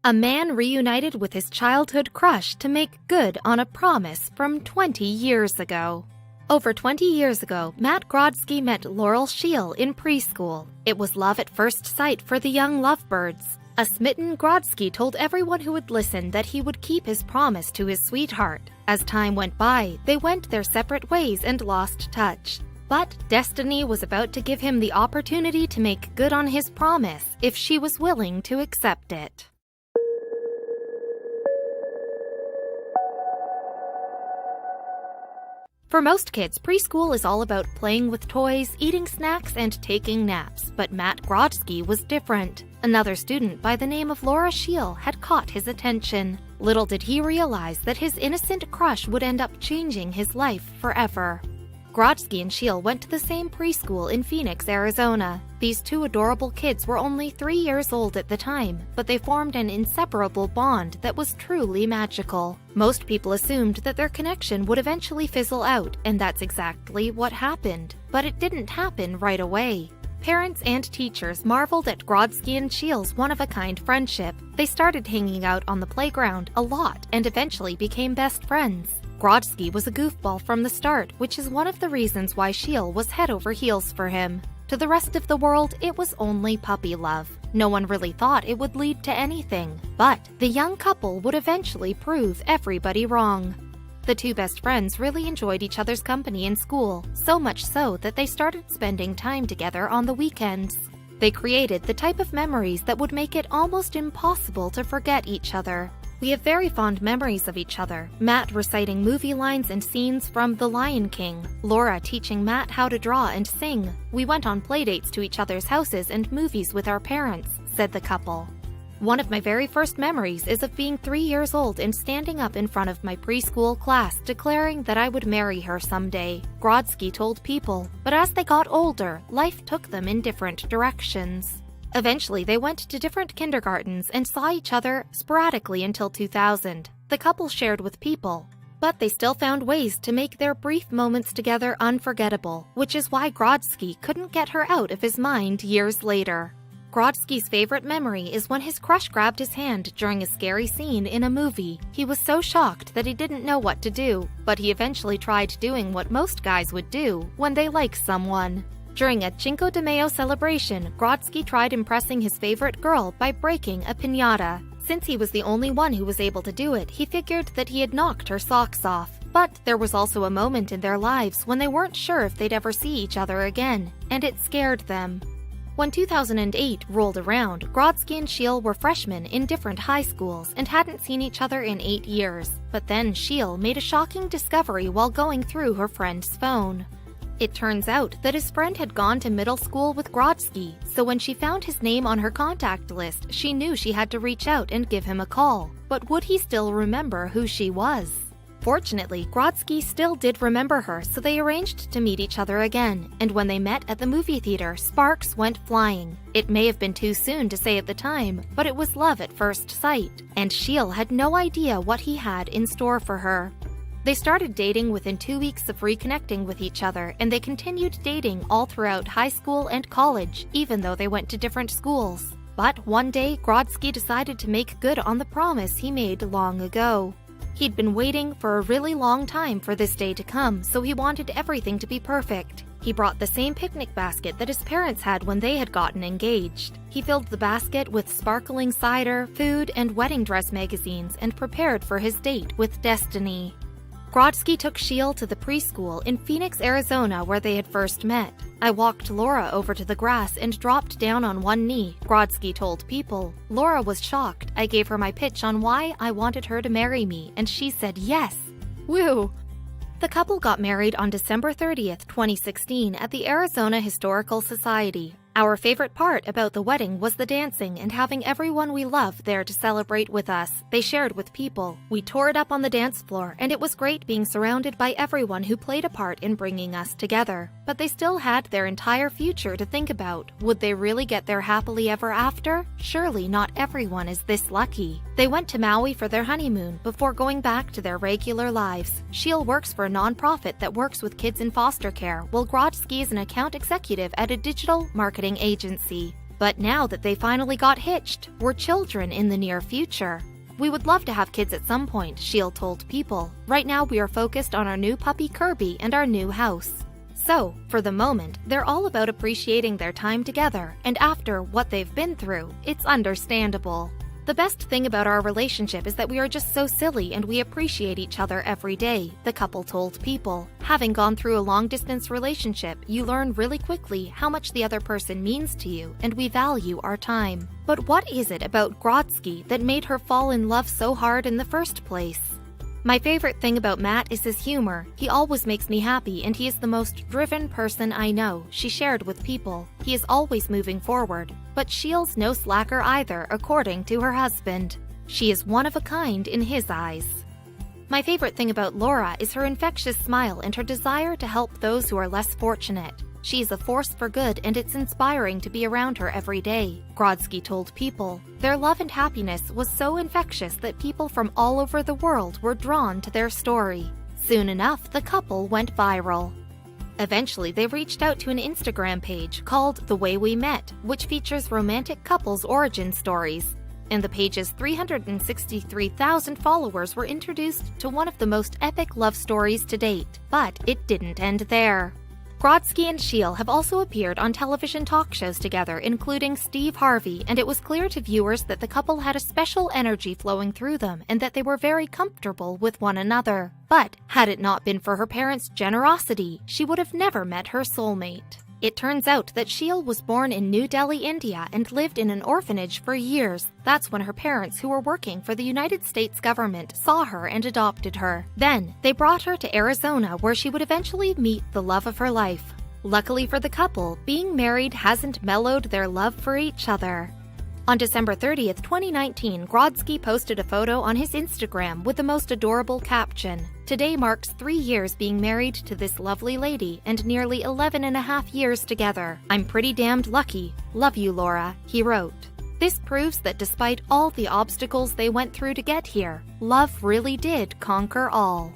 A man reunited with his childhood crush to make good on a promise from 20 years ago. Over 20 years ago, Matt Grodsky met Laurel Scheel in preschool. It was love at first sight for the young lovebirds. A smitten Grodsky told everyone who would listen that he would keep his promise to his sweetheart. As time went by, they went their separate ways and lost touch. But destiny was about to give him the opportunity to make good on his promise if she was willing to accept it. For most kids, preschool is all about playing with toys, eating snacks, and taking naps, but Matt Grodsky was different. Another student by the name of Laura Scheel had caught his attention. Little did he realize that his innocent crush would end up changing his life forever. Grodsky and Scheel went to the same preschool in Phoenix, Arizona. These two adorable kids were only 3 years old at the time, but they formed an inseparable bond that was truly magical. Most people assumed that their connection would eventually fizzle out, and that's exactly what happened. But it didn't happen right away. Parents and teachers marveled at Grodsky and Scheel's one-of-a-kind friendship. They started hanging out on the playground a lot and eventually became best friends. Grodsky was a goofball from the start, which is one of the reasons why Scheel was head over heels for him. To the rest of the world, it was only puppy love. No one really thought it would lead to anything. But the young couple would eventually prove everybody wrong. The two best friends really enjoyed each other's company in school, so much so that they started spending time together on the weekends. They created the type of memories that would make it almost impossible to forget each other. We have very fond memories of each other, Matt reciting movie lines and scenes from The Lion King, Laura teaching Matt how to draw and sing. We went on playdates to each other's houses and movies with our parents, said the couple. One of my very first memories is of being 3 years old and standing up in front of my preschool class declaring that I would marry her someday, Grodsky told People. But as they got older, life took them in different directions. Eventually, they went to different kindergartens and saw each other sporadically until 2000. The couple shared with People, but they still found ways to make their brief moments together unforgettable, which is why Grodsky couldn't get her out of his mind years later. Grodsky's favorite memory is when his crush grabbed his hand during a scary scene in a movie. He was so shocked that he didn't know what to do, but he eventually tried doing what most guys would do when they like someone. During a Cinco de Mayo celebration, Grodsky tried impressing his favorite girl by breaking a piñata. Since he was the only one who was able to do it, he figured that he had knocked her socks off. But there was also a moment in their lives when they weren't sure if they'd ever see each other again, and it scared them. When 2008 rolled around, Grodsky and Scheel were freshmen in different high schools and hadn't seen each other in 8 years. But then Scheel made a shocking discovery while going through her friend's phone. It turns out that his friend had gone to middle school with Grodsky, so when she found his name on her contact list, she knew she had to reach out and give him a call. But would he still remember who she was? Fortunately, Grodsky still did remember her, so they arranged to meet each other again, and when they met at the movie theater, sparks went flying. It may have been too soon to say at the time, but it was love at first sight, and Scheel had no idea what he had in store for her. They started dating within 2 weeks of reconnecting with each other, and they continued dating all throughout high school and college, even though they went to different schools. But one day, Grodsky decided to make good on the promise he made long ago. He'd been waiting for a really long time for this day to come, so he wanted everything to be perfect. He brought the same picnic basket that his parents had when they had gotten engaged. He filled the basket with sparkling cider, food, and wedding dress magazines and prepared for his date with destiny. Grodsky took Scheel to the preschool in Phoenix, Arizona, where they had first met. I walked Laura over to the grass and dropped down on one knee, Grodsky told People. Laura was shocked. I gave her my pitch on why I wanted her to marry me, and she said yes. Woo! The couple got married on December 30th, 2016 at the Arizona Historical Society. Our favorite part about the wedding was the dancing and having everyone we love there to celebrate with us, they shared with People. We tore it up on the dance floor, and it was great being surrounded by everyone who played a part in bringing us together. But they still had their entire future to think about. Would they really get there happily ever after? Surely not everyone is this lucky. They went to Maui for their honeymoon before going back to their regular lives. Scheel works for a nonprofit that works with kids in foster care, while Grodsky is an account executive at a digital marketing agency. But now that they finally got hitched, we're children in the near future. We would love to have kids at some point, Shiel told People. Right now we are focused on our new puppy Kirby and our new house. So, for the moment, they're all about appreciating their time together, and after what they've been through, it's understandable. The best thing about our relationship is that we are just so silly and we appreciate each other every day, the couple told People. Having gone through a long-distance relationship, you learn really quickly how much the other person means to you, and we value our time. But what is it about Grodzki that made her fall in love so hard in the first place? My favorite thing about Matt is his humor. He always makes me happy and he is the most driven person I know, she shared with People. He is always moving forward. But Shiel's no slacker either, according to her husband. She is one of a kind in his eyes. My favorite thing about Laura is her infectious smile and her desire to help those who are less fortunate. She is a force for good and it's inspiring to be around her every day, Grodzki told People. Their love and happiness was so infectious that people from all over the world were drawn to their story. Soon enough, the couple went viral. Eventually, they reached out to an Instagram page called The Way We Met, which features romantic couples' origin stories. And the page's 363,000 followers were introduced to one of the most epic love stories to date. But it didn't end there. Grodzki and Shiel have also appeared on television talk shows together, including Steve Harvey, and it was clear to viewers that the couple had a special energy flowing through them and that they were very comfortable with one another. But had it not been for her parents' generosity, she would have never met her soulmate. It turns out that Shiel was born in New Delhi, India, and lived in an orphanage for years. That's when her parents, who were working for the United States government, saw her and adopted her. Then, they brought her to Arizona, where she would eventually meet the love of her life. Luckily for the couple, being married hasn't mellowed their love for each other. On December 30th, 2019, Grodzki posted a photo on his Instagram with the most adorable caption. Today marks 3 years being married to this lovely lady and nearly 11.5 years together. I'm pretty damned lucky. Love you, Laura, he wrote. This proves that despite all the obstacles they went through to get here, love really did conquer all.